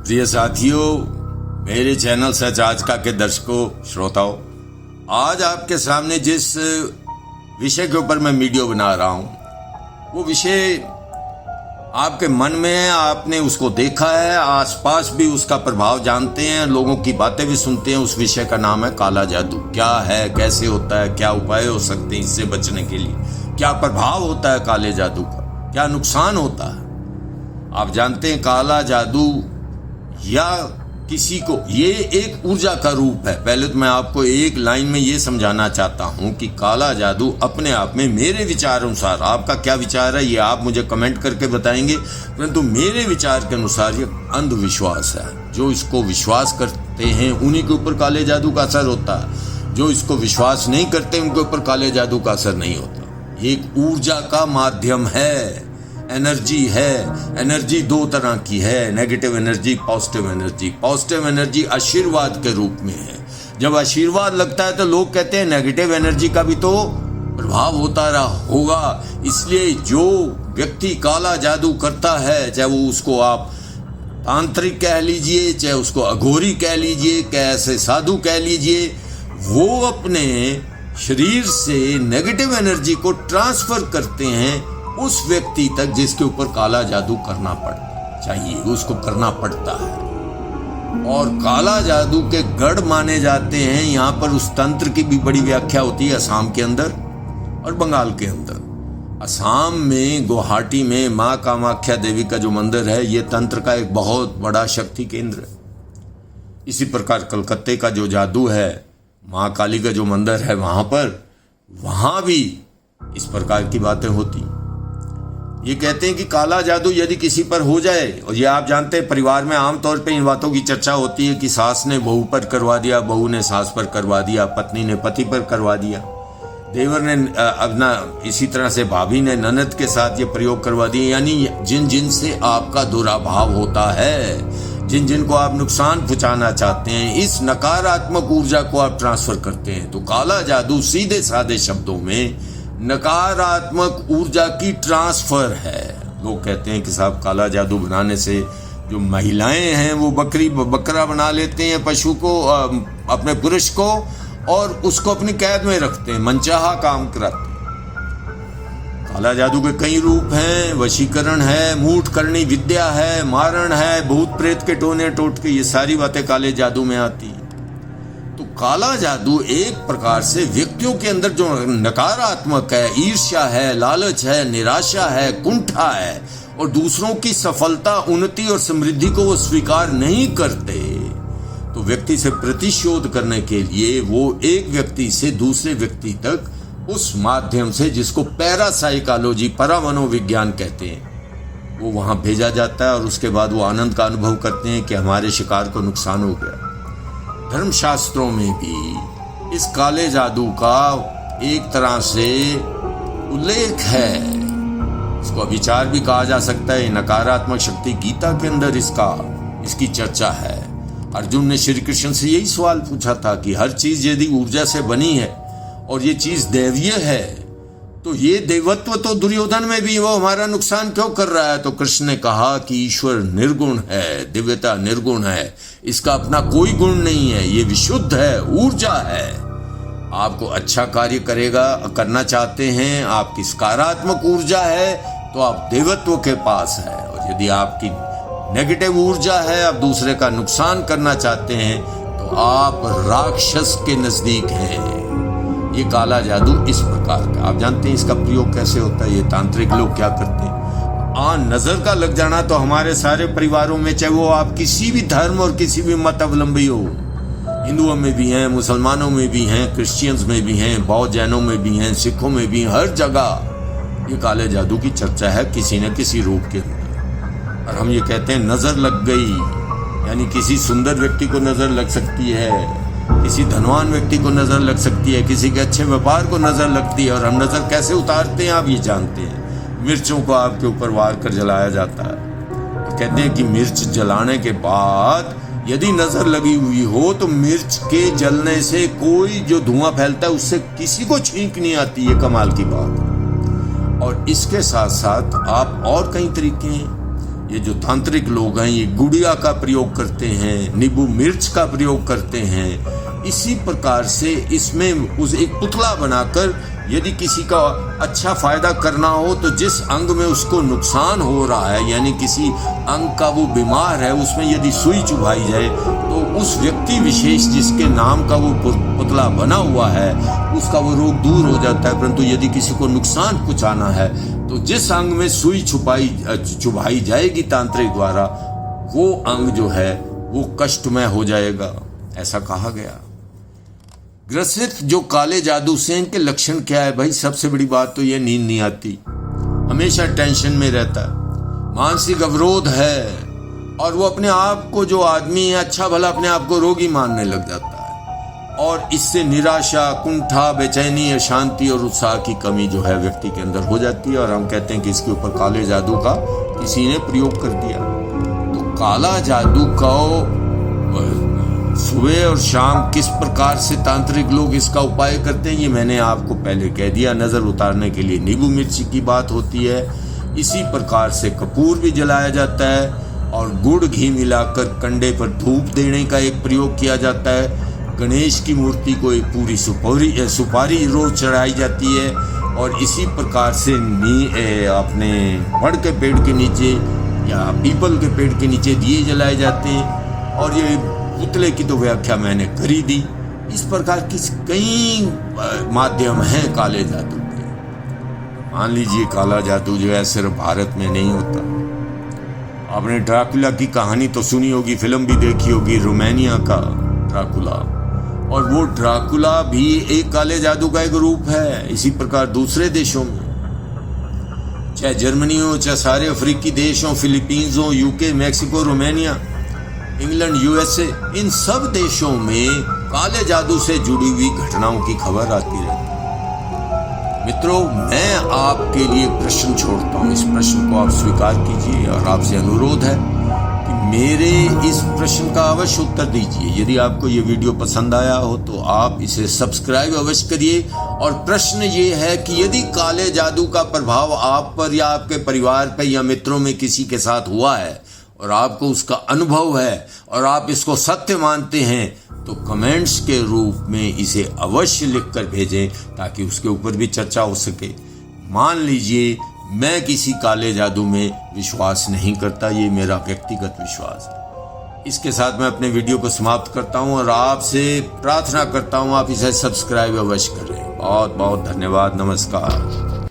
प्रिय साथियों, मेरे चैनल सच आज का के दर्शकों, श्रोताओं, आज आपके सामने जिस विषय के ऊपर मैं वीडियो बना रहा हूं वो विषय आपके मन में है, आपने उसको देखा है, आसपास भी उसका प्रभाव जानते हैं, लोगों की बातें भी सुनते हैं। उस विषय का नाम है काला जादू। क्या है, कैसे होता है, क्या उपाय हो सकते हैं इससे बचने के लिए, क्या प्रभाव होता है काले जादू का, क्या नुकसान होता है। आप जानते हैं काला जादू या किसी को, ये एक ऊर्जा का रूप है। पहले तो मैं आपको एक लाइन में ये समझाना चाहता हूं कि काला जादू अपने आप में, मेरे विचार अनुसार, आपका क्या विचार है ये आप मुझे कमेंट करके बताएंगे, परंतु मेरे विचार के अनुसार ये अंधविश्वास है। जो इसको विश्वास करते हैं उन्हीं के ऊपर काले जादू का असर होता है, जो इसको विश्वास नहीं करते उनके ऊपर काले जादू का असर नहीं होता। एक ऊर्जा का माध्यम है, एनर्जी है। एनर्जी दो तरह की है, negative energy, positive energy. Positive energy आशीर्वाद के रूप में है। जब आशीर्वाद लगता है तो लोग कहते हैं नेगेटिव एनर्जी का भी तो प्रभाव होता रहा होगा। इसलिए जो व्यक्ति काला जादू करता है, चाहे वो उसको आप तांत्रिक कह लीजिए, चाहे उसको अघोरी कह लीजिए, कैसे साधु कह लीजिए, वो अपने शरीर से नेगेटिव एनर्जी को ट्रांसफर करते हैं उस व्यक्ति तक जिसके ऊपर काला जादू करना चाहिए, उसको करना पड़ता है। और काला जादू के गढ़ माने जाते हैं। यहाँ पर उस तंत्र की भी बड़ी व्याख्या होती है असम के अंदर और बंगाल के अंदर। असम में गुवाहाटी में माँ कामाख्या देवी का जो मंदिर है, ये तंत्र का एक बहुत बड़ा शक्ति केंद्र है। इसी प्रकार कलकत्ते का जो जादू है, माँ काली का जो मंदिर है, वहाँ भी इस प्रकार की बातें होती। ये कहते हैं कि काला जादू यदि किसी पर हो जाए, और ये आप जानते हैं परिवार में आमतौर पे इन बातों की चर्चा होती है कि सास ने बहू पर करवा दिया, बहू ने सास पर करवा दिया, पत्नी ने पति पर करवा दिया, देवर ने अपना, इसी तरह से भाभी ने ननद के साथ ये प्रयोग करवा दिया। यानी जिन जिन से आपका दुराभाव होता है, जिन जिन को आप नुकसान पहुंचाना चाहते हैं, इस नकारात्मक ऊर्जा को आप ट्रांसफर करते हैं। तो काला जादू सीधे साधे शब्दों में नकारात्मक ऊर्जा की ट्रांसफर है। लोग कहते हैं कि साहब काला जादू बनाने से जो महिलाएं हैं वो बकरा बना लेते हैं, पशु को, अपने पुरुष को, और उसको अपनी कैद में रखते हैं, मनचाहा काम कराते हैं। काला जादू के कई रूप हैं। वशीकरण है, मूठ करनी विद्या है, मारण है, भूत प्रेत के टोने टोटके, ये सारी बातें काले जादू में आती हैं। तो काला जादू एक प्रकार से व्यक्तियों के अंदर जो नकारात्मक है, ईर्ष्या है, लालच है, निराशा है, कुंठा है, और दूसरों की सफलता, उन्नति और समृद्धि को वो स्वीकार नहीं करते, तो व्यक्ति से प्रतिशोध करने के लिए वो एक व्यक्ति से दूसरे व्यक्ति तक उस माध्यम से, जिसको पैरासाइकोलॉजी, परामनोविज्ञान कहते हैं, वो वहां भेजा जाता है। और उसके बाद वो आनंद का अनुभव करते हैं कि हमारे शिकार को नुकसान हो गया। धर्मशास्त्रों में भी इस काले जादू का एक तरह से उल्लेख है। इसको विचार भी कहा जा सकता है। नकारात्मक शक्ति, गीता के अंदर इसकी चर्चा है। अर्जुन ने श्री कृष्ण से यही सवाल पूछा था कि हर चीज यदि ऊर्जा से बनी है और ये चीज दैवीय है, तो ये देवत्व तो दुर्योधन में भी, वो हमारा नुकसान क्यों कर रहा है? तो कृष्ण ने कहा कि ईश्वर निर्गुण है, दिव्यता निर्गुण है, इसका अपना कोई गुण नहीं है, ये विशुद्ध है, ऊर्जा है। आपको अच्छा कार्य करना चाहते हैं, आपकी सकारात्मक ऊर्जा है, तो आप देवत्व के पास है। और यदि आपकी नेगेटिव ऊर्जा है, आप दूसरे का नुकसान करना चाहते हैं, तो आप राक्षस के नजदीक हैं। ये काला जादू इस प्रकार का, आप जानते हैं इसका प्रयोग कैसे होता है। ये तांत्रिक लोग क्या करते हैं, नजर का लग जाना तो हमारे सारे परिवारों में, चाहे वो आप किसी भी धर्म और किसी भी मत अवलंबी हो, हिंदुओं में भी हैं, मुसलमानों में भी हैं, क्रिश्चियंस में भी हैं, बौद्ध जैनों में भी हैं, सिखों में भी, हर जगह ये काले जादू की चर्चा है किसी न किसी रूप के अंदर। और हम ये कहते हैं नजर लग गई, यानी किसी सुंदर व्यक्ति को नजर लग सकती है, किसी धनवान व्यक्ति को नजर लग सकती है, किसी के अच्छे व्यापार को नजर लगती है। और हम नजर कैसे उतारते हैं आप ये जानते हैं। मिर्चों को आपके ऊपर वार कर जलाया जाता है। तो कहते हैं कि मिर्च जलाने के बाद यदि नजर लगी हुई हो तो मिर्च के जलने से कोई जो धुआं फैलता है उससे किसी को छींक नहीं आती। है कमाल की बात। और इसके साथ साथ आप और कई तरीके हैं, ये जो तांत्रिक लोग हैं ये गुड़िया का प्रयोग करते हैं, नींबू मिर्च का प्रयोग करते हैं। इसी प्रकार से इसमें उस एक पुतला बनाकर यदि किसी का अच्छा फायदा करना हो तो जिस अंग में उसको नुकसान हो रहा है, यानी किसी अंग का वो बीमार है, उसमें यदि सुई चुभाई जाए तो उस व्यक्ति विशेष जिसके नाम का वो पुतला बना हुआ है उसका वो रोग दूर हो जाता है। परंतु यदि किसी को नुकसान पहुंचाना है तो जिस अंग में सुई चुभाई जाएगी तांत्रिक द्वारा, वो अंग जो है वो कष्टमय हो जाएगा, ऐसा कहा गया। ग्रसित जो काले जादू से इनके लक्षण क्या है भाई? सबसे बड़ी बात तो ये नींद नहीं आती, हमेशा टेंशन में रहता है, मानसिक अवरोध है, और वो अपने आप को जो आदमी है अच्छा भला अपने आप को रोगी मानने लग जाता है, और इससे निराशा, कुंठा, बेचैनी, अशांति और उत्साह की कमी जो है व्यक्ति के अंदर हो जाती है। और हम कहते हैं कि इसके ऊपर काले जादू का किसी ने प्रयोग कर दिया। तो काला जादू का सुबह और शाम किस प्रकार से तांत्रिक लोग इसका उपाय करते हैं ये मैंने आपको पहले कह दिया। नजर उतारने के लिए नींबू मिर्ची की बात होती है, इसी प्रकार से कपूर भी जलाया जाता है, और गुड़ घी मिलाकर कंडे पर धूप देने का एक प्रयोग किया जाता है। गणेश की मूर्ति को एक पूरी सुपारी रोज चढ़ाई जाती है, और इसी प्रकार से अपने बड़ के पेड़ के नीचे या पीपल के पेड़ के नीचे दिए जलाए जाते हैं। और ये पुतले की तो व्याख्या मैंने करी दी। इस प्रकार की कई माध्यम हैं काले जादू के। मान लीजिए काला जादू जो है सिर्फ भारत में नहीं होता। आपने ड्राकुला की कहानी तो सुनी होगी, फिल्म भी देखी होगी, रोमानिया का ड्राकुला, और वो ड्राकुला भी एक काले जादू का एक रूप है। इसी प्रकार दूसरे देशों में, चाहे जर्मनी हो, चाहे सारे अफ्रीकी देश हो, फिलीपींस हो, UK, Mexico, Romania, England, USA, इन सब देशों में काले जादू से जुड़ी हुई घटनाओं की खबर आती रहती है। मित्रों, मैं आपके लिए प्रश्न छोड़ता हूं, इस प्रश्न को आप स्वीकार कीजिए, और आपसे अनुरोध है कि मेरे इस प्रश्न का अवश्य उत्तर दीजिए। यदि आपको ये वीडियो पसंद आया हो तो आप इसे सब्सक्राइब अवश्य करिए। और प्रश्न ये है कि यदि काले जादू का प्रभाव आप पर या आपके परिवार पर या मित्रों में किसी के साथ हुआ है और आपको उसका अनुभव है और आप इसको सत्य मानते हैं, तो कमेंट्स के रूप में इसे अवश्य लिखकर भेजें ताकि उसके ऊपर भी चर्चा हो सके। मान लीजिए मैं किसी काले जादू में विश्वास नहीं करता, ये मेरा व्यक्तिगत विश्वास है। इसके साथ मैं अपने वीडियो को समाप्त करता हूं और आपसे प्रार्थना करता हूं आप इसे सब्सक्राइब अवश्य करें। बहुत बहुत धन्यवाद, नमस्कार।